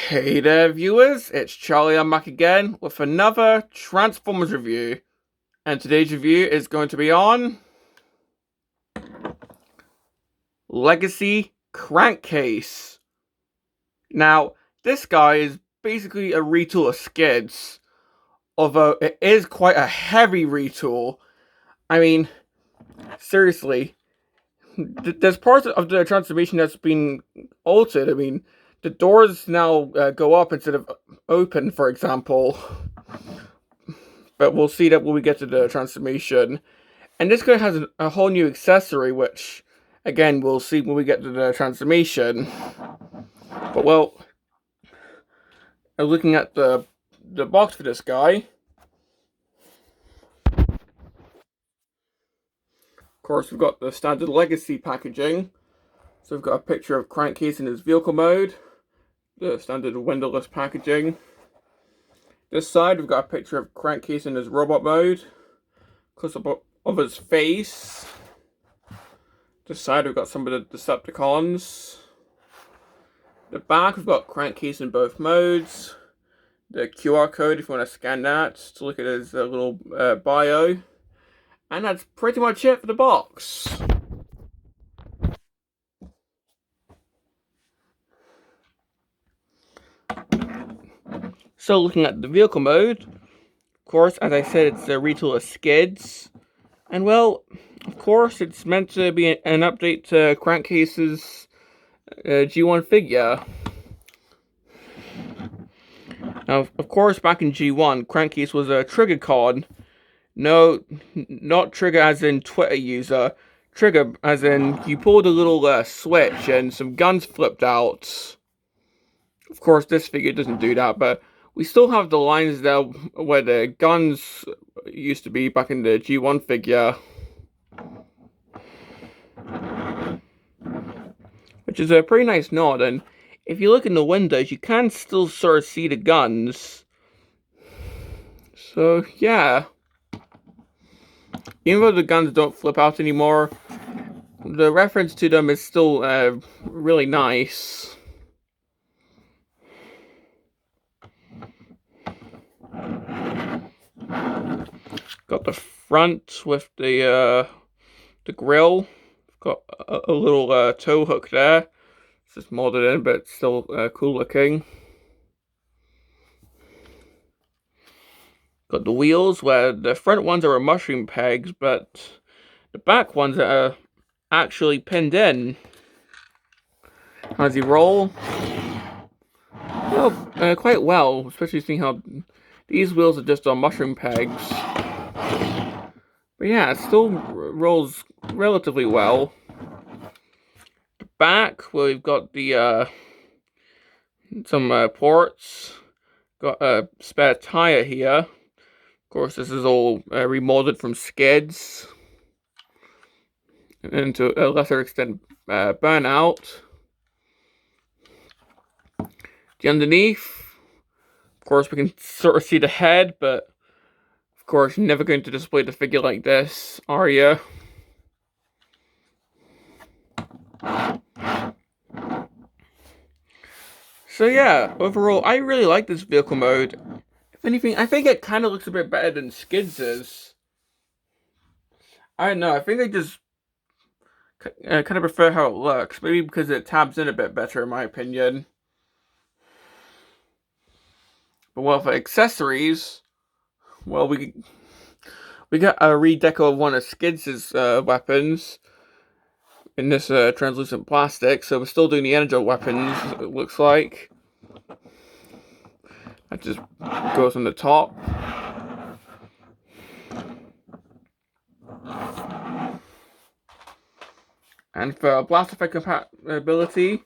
Hey there, viewers, it's Charlie. I'm back again with another Transformers review. And today's review is going to be on Legacy Crankcase. Now, this guy is basically a retool of Skids, although it is quite a heavy retool. I mean, seriously, there's parts of the transformation that's been altered. I mean, the doors now go up instead of open, for example. But we'll see that when we get to the transformation. And this guy has a whole new accessory, which, again, we'll see when we get to the transformation. But, well, looking at the box for this guy, of course, we've got the standard Legacy packaging. So we've got a picture of Crankcase in his vehicle mode, the standard windowless packaging. This side, we've got a picture of Crankcase in his robot mode, close-up of his face. This side, we've got some of the Decepticons. The back, we've got Crankcase in both modes. The QR code, if you want to scan that to look at his little bio. And that's pretty much it for the box. So looking at the vehicle mode, of course, as I said, it's a retool of Skids. And well, of course, it's meant to be an update to Crankcase's G1 figure. Now, of course, back in G1, Crankcase was a trigger con. No, not trigger as in Twitter user. Trigger as in you pulled a little switch and some guns flipped out. Of course, this figure doesn't do that, but we still have the lines there where the guns used to be back in the G1 figure. Which is a pretty nice nod, and if you look in the windows, you can still sort of see the guns. So, yeah. Even though the guns don't flip out anymore, the reference to them is still really nice. Got the front with the grill. Got a little tow hook there. It's just modded in, but still cool looking. Got the wheels, where the front ones are mushroom pegs, but the back ones are actually pinned in. How does he roll? Well, quite well, especially seeing how these wheels are just on mushroom pegs. But yeah, it still rolls relatively well. The back, where we've got the some ports. Got a spare tire here. Of course, this is all remolded from Skids. And to a lesser extent, Burnout. The underneath, of course, we can sort of see the head, but of course, you're never going to display the figure like this, are you? So yeah, overall, I really like this vehicle mode. If anything, I think it kind of looks a bit better than Skids'. I don't know, I think I just kind of prefer how it looks. Maybe because it tabs in a bit better, in my opinion. But well, for accessories, well, we got a redeco of one of Skids' weapons in this translucent plastic, so we're still doing the energy weapons, it looks like. That just goes on the top. And for blast effect compatibility,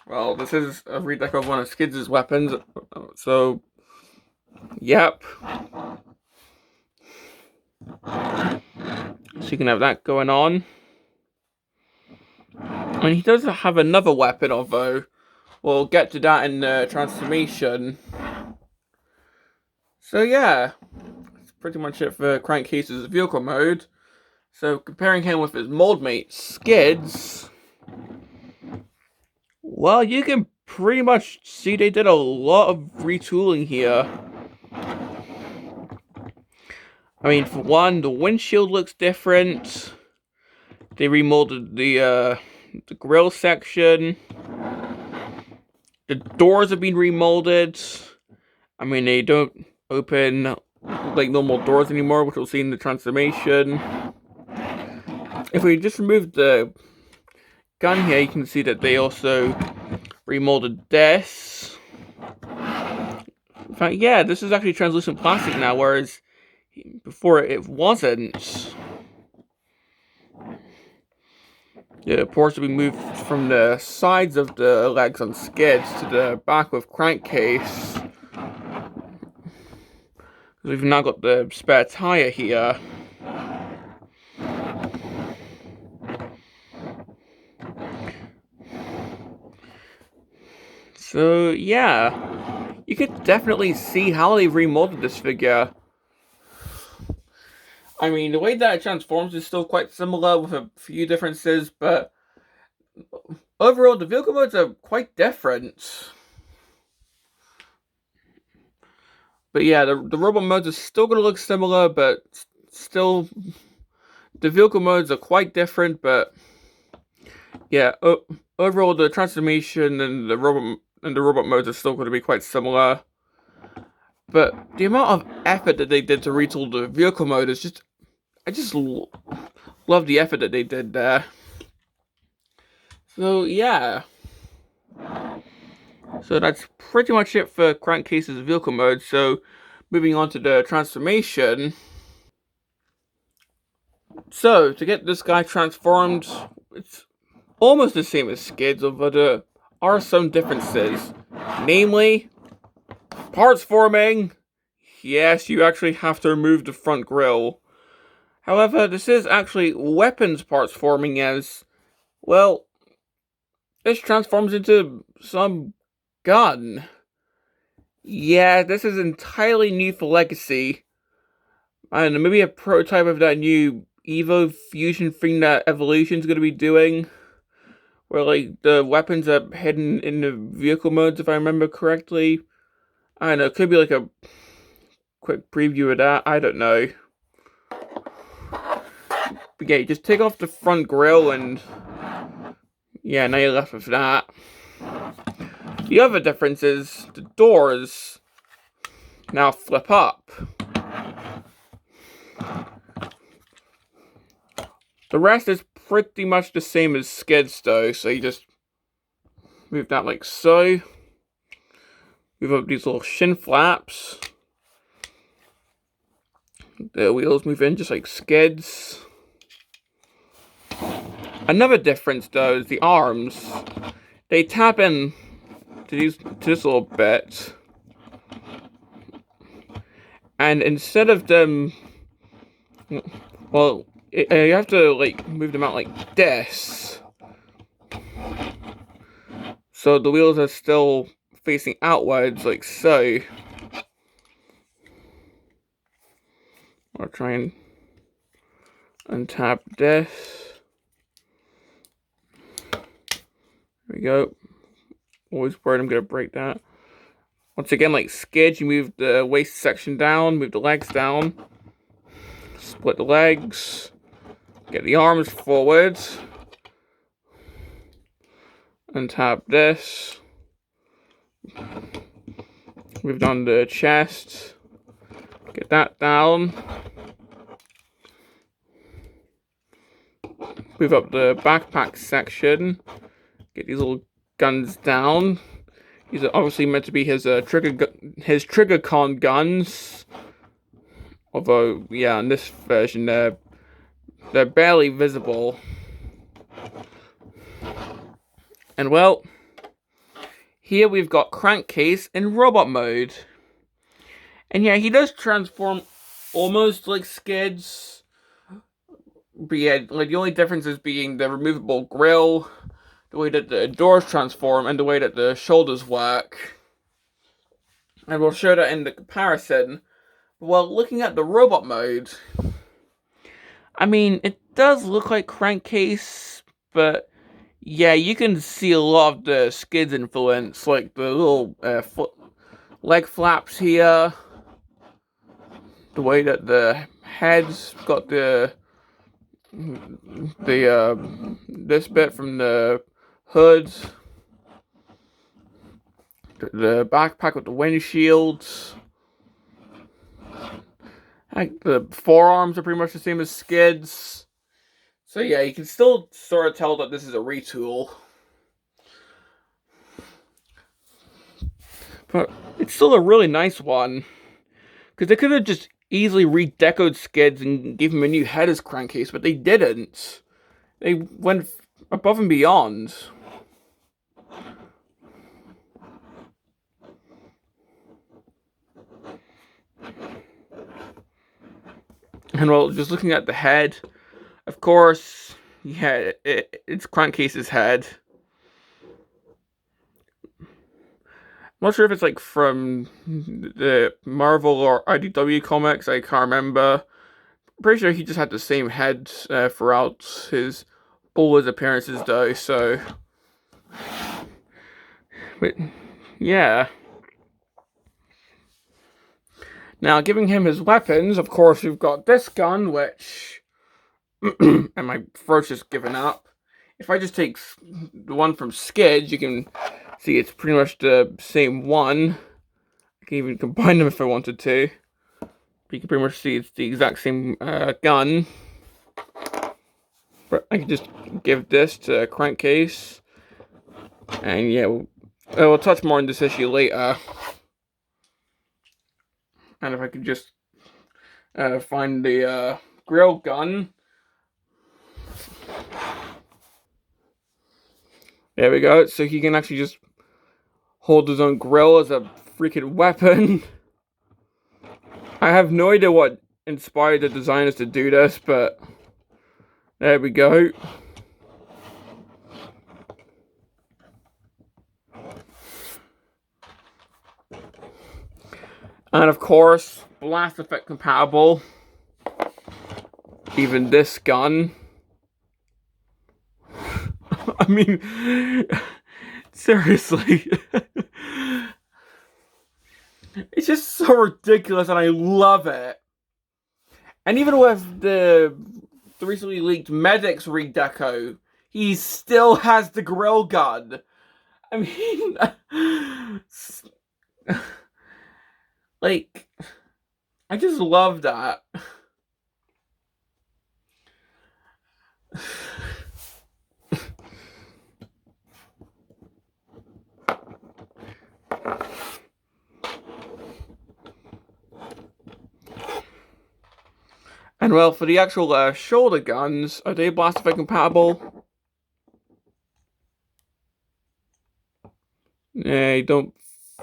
well, this is a redeco of one of Skids' weapons, so, yep. So you can have that going on. And he does have another weapon, although we'll get to that in the transformation. So yeah, that's pretty much it for Crankcase's vehicle mode. So comparing him with his mold mate, Skids, well, you can pretty much see they did a lot of retooling here. I mean, for one, the windshield looks different. They remolded the grill section. The doors have been remolded. I mean, they don't open like normal doors anymore, which we'll see in the transformation. If we just remove the gun here, you can see that they also remolded this. In fact, yeah, this is actually translucent plastic now, whereas before it wasn't. The ports have been moved from the sides of the legs on skids to the back of crankcase. We've now got the spare tire here. So yeah, you could definitely see how they've remolded this figure. I mean, the way that it transforms is still quite similar with a few differences, but overall, the vehicle modes are quite different. But yeah, the robot modes are still going to look similar, but still, the vehicle modes are quite different, but yeah, overall, the transformation and the robot modes are still going to be quite similar. But the amount of effort that they did to retool the vehicle mode is just, I just love the effort that they did there. So yeah. So that's pretty much it for Crankcase's vehicle mode. So moving on to the transformation. So to get this guy transformed, it's almost the same as Skids, but there are some differences. Namely, parts forming. Yes, you actually have to remove the front grille. However, this is actually weapons parts forming, as, well, this transforms into some gun. Yeah, this is entirely new for Legacy. I don't know, maybe a prototype of that new Evo fusion thing that Evolution's gonna be doing. Where, like, the weapons are hidden in the vehicle modes, if I remember correctly. I don't know, it could be like a quick preview of that, I don't know. But yeah, just take off the front grille and yeah, now you're left with that. The other difference is the doors now flip up. The rest is pretty much the same as Skids though, so you just move that like so. Move up these little shin flaps. The wheels move in just like Skids. Another difference though is the arms. They tap in to this little bit. And instead of them, well, you have to like move them out like this. So the wheels are still facing outwards like so. I'll try and untap this. There we go. Always worried I'm gonna break that. Once again, like Skids, you move the waist section down, move the legs down, split the legs, get the arms forward, untap this, move down the chest, get that down, move up the backpack section, get these little guns down. These are obviously meant to be his trigger con guns. Although, yeah, in this version they're barely visible. And well, here we've got Crankcase in robot mode. And yeah, he does transform almost like Skids. But yeah, like the only difference is being the removable grille, the way that the doors transform, and the way that the shoulders work. And we'll show that in the comparison. Well, looking at the robot mode, I mean, it does look like Crankcase, but Yeah, you can see a lot of the Skids influence, like the little leg flaps here, the way that the head's got this bit from the hood, the backpack with the windshields. Like the forearms are pretty much the same as Skids. So yeah, you can still sort of tell that this is a retool. But it's still a really nice one. Because they could have just easily redecoed Skids and gave him a new head as Crankcase, but they didn't. They went above and beyond. And well, just looking at the head, of course, yeah, it's Crankcase's head. I'm not sure if it's like from the Marvel or IDW comics, I can't remember. I'm pretty sure he just had the same head throughout all his appearances though, so... But, yeah. Now, giving him his weapons, of course, we've got this gun, which... and my throat's just given up. If I just take the one from Skids, you can see it's pretty much the same one. I can even combine them if I wanted to. You can pretty much see it's the exact same gun. But I can just give this to Crankcase. And yeah, we'll touch more on this issue later. And if I could just find the grill gun. There we go. So he can actually just hold his own grill as a freaking weapon. I have no idea what inspired the designers to do this, but there we go. And of course, blast effect compatible. Even this gun. I mean, seriously. It's just so ridiculous and I love it. And even with the recently leaked Medics redeco, he still has the grill gun. I mean, like, I just love that. And well, for the actual shoulder guns, are they blast effect compatible? I don't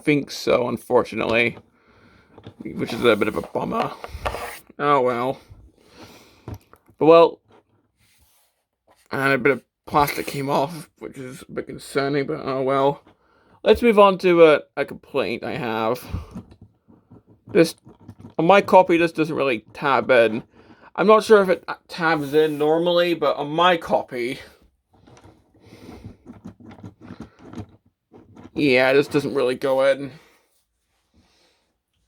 think so, unfortunately. Which is a bit of a bummer. Oh well. But well, and a bit of plastic came off, which is a bit concerning, but oh well. Let's move on to a complaint I have. This, on my copy, this doesn't really tab in. I'm not sure if it tabs in normally, but on my copy, yeah, this doesn't really go in.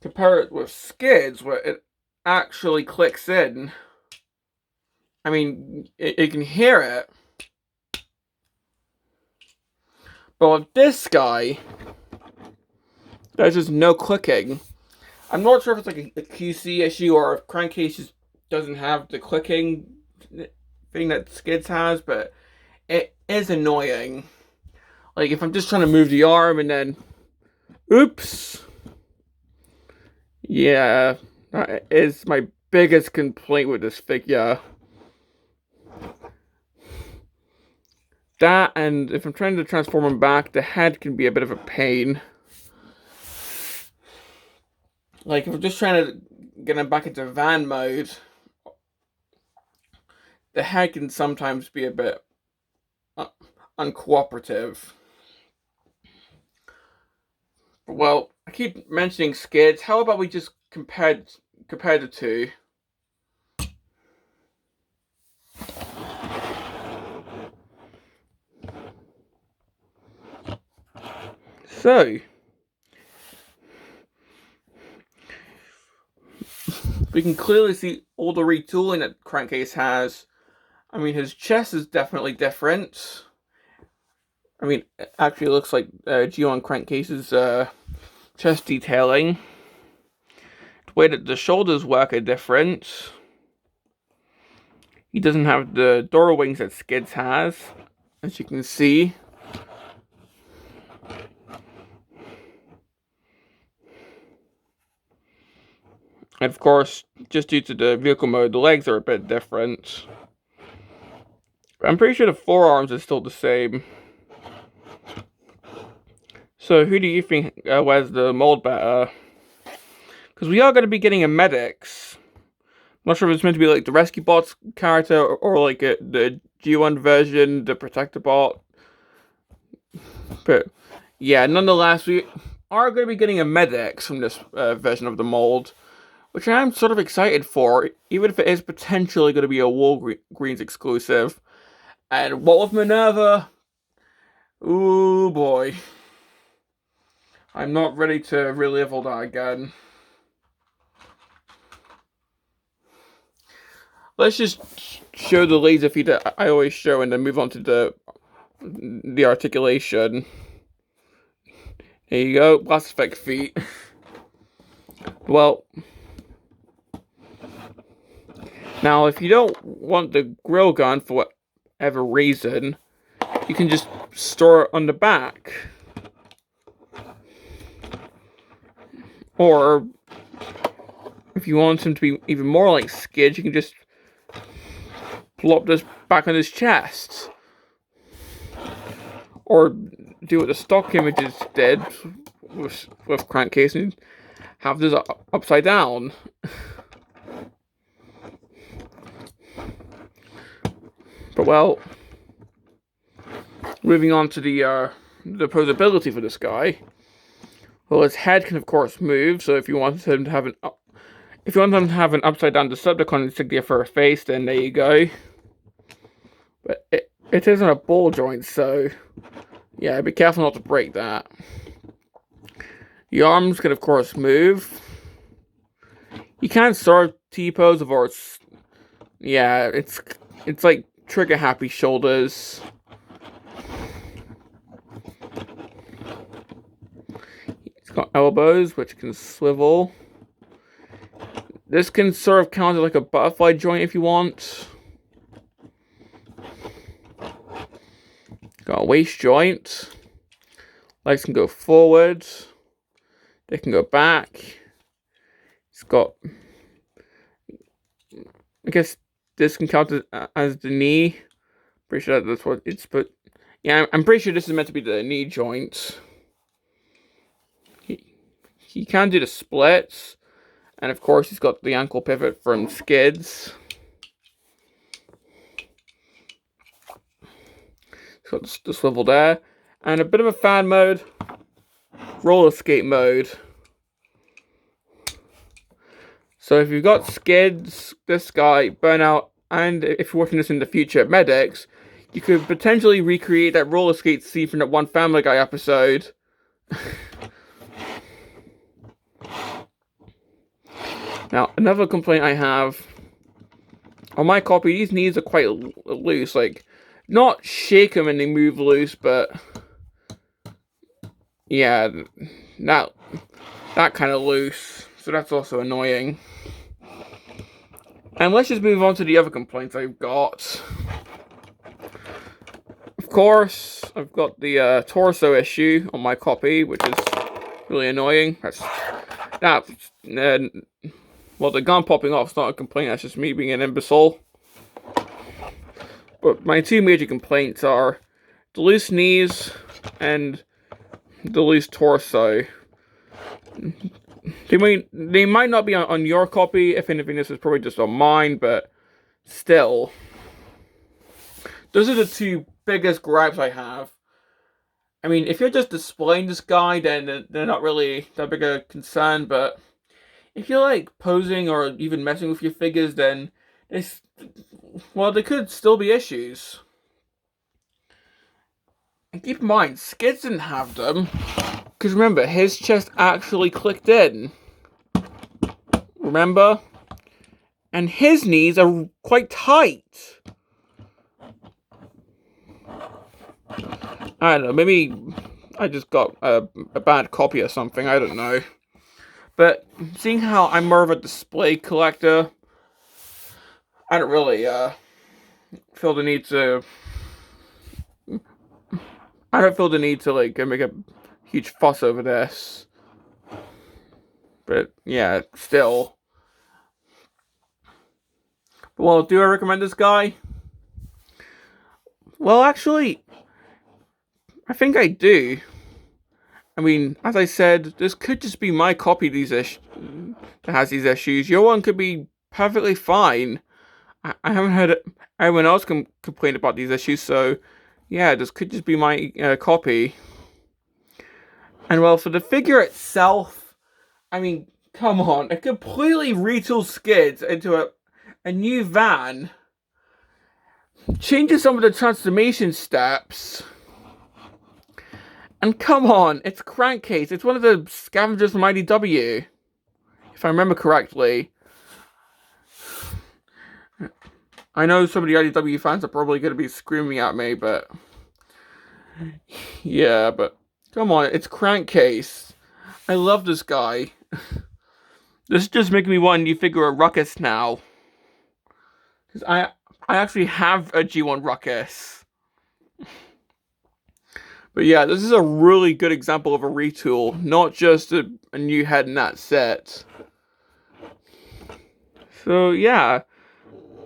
Compare it with Skids, where it actually clicks in. I mean, you can hear it. But with this guy, there's just no clicking. I'm not sure if it's like a QC issue or if Crankcase just doesn't have the clicking thing that Skids has, but it is annoying. Like, if I'm just trying to move the arm and then... Oops! Yeah, that is my biggest complaint with this figure. That, and if I'm trying to transform him back, the head can be a bit of a pain. Like, if I'm just trying to get him back into van mode, the head can sometimes be a bit uncooperative. Well, I keep mentioning Skids. How about we just compare the two? So, we can clearly see all the retooling that Crankcase has. I mean, his chest is definitely different. I mean, it actually looks like G1 Crankcase's chest detailing. The way that the shoulders work are different. He doesn't have the door wings that Skids has, as you can see. And of course, just due to the vehicle mode, the legs are a bit different. I'm pretty sure the forearms are still the same. So who do you think wears the mold better? Because we are going to be getting a medics. I'm not sure if it's meant to be like the Rescue Bots character or like the G1 version, the Protector Bot. But yeah, nonetheless, we are going to be getting a medics from this version of the mold, which I am sort of excited for, even if it is potentially going to be a Walgreens exclusive. And what with Minerva? Ooh boy. I'm not ready to relive all that again. Let's just show the laser feed that I always show and then move on to the articulation. There you go, blast effect feet. Well, now if you don't want the grill gun for whatever reason, you can just store it on the back. Or if you want him to be even more like Skids, you can just plop this back on his chest. Or do what the stock images did with Crankcase and have this upside down. But well, moving on to the posability for this guy. Well, his head can of course move, so if you want him to have an upside down Decepticon insignia for a face, then there you go. But it isn't a ball joint, so yeah, be careful not to break that. The arms can of course move. You can't sort of T-pose, of course. Yeah, it's like trigger happy shoulders. It's got elbows which can swivel. This can sort of count as like a butterfly joint if you want. Got a waist joint. Legs can go forward. They can go back. It's got, I guess this can count as the knee. Pretty sure that's what it's put. Yeah, I'm pretty sure this is meant to be the knee joint. He can do the splits. And of course, he's got the ankle pivot from Skids. He's got the swivel there. And a bit of a fan mode. Roller skate mode. So if you've got Skids, this guy, Burnout, and if you're watching this in the future, Medics, you could potentially recreate that roller skate scene from that one Family Guy episode. Now, another complaint I have, on my copy, these knees are quite loose, like, not shake them and they move loose, but, yeah, that kind of loose, so that's also annoying. And let's just move on to the other complaints I've got. Of course, I've got the torso issue on my copy, which is really annoying. Well, the gun popping off is not a complaint, that's just me being an imbecile. But my two major complaints are the loose knees and the loose torso. They might not be on your copy, if anything this is probably just on mine, but still. Those are the two biggest gripes I have. I mean, if you're just displaying this guy, then they're not really that big a concern, but if you're like posing or even messing with your figures, then there could still be issues. And keep in mind, Skids didn't have them, Because remember, his chest actually clicked in. Remember? And his knees are quite tight. I don't know, maybe I just got a bad copy or something, I don't know. But seeing how I'm more of a display collector, I don't really feel the need to... I don't feel the need to like make a huge fuss over this. But yeah, still. Well, do I recommend this guy? Well, actually, I think I do. I mean, as I said, this could just be my copy of these that has these issues. Your one could be perfectly fine. I haven't heard anyone else complain about these issues, so yeah, this could just be my copy. And well, for the figure itself, I mean, come on, it completely retools Skids into a new van. Changes some of the transformation steps. And come on, it's Crankcase. It's one of the scavengers from IDW, if I remember correctly. I know some of the IDW fans are probably going to be screaming at me, but... yeah, but... come on, it's Crankcase. I love this guy. This is just making me want a new figure of Ruckus now. Because I actually have a G1 Ruckus. But yeah, this is a really good example of a retool, not just a new head in that set. So yeah,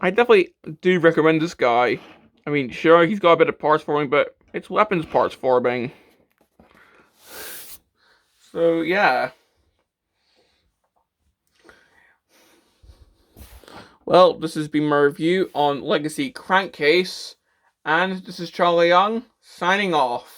I definitely do recommend this guy. I mean, sure, he's got a bit of parts forming, but it's weapons parts forming. So yeah. Well, this has been my review on Legacy Crankcase, and this is Charlie Young, signing off.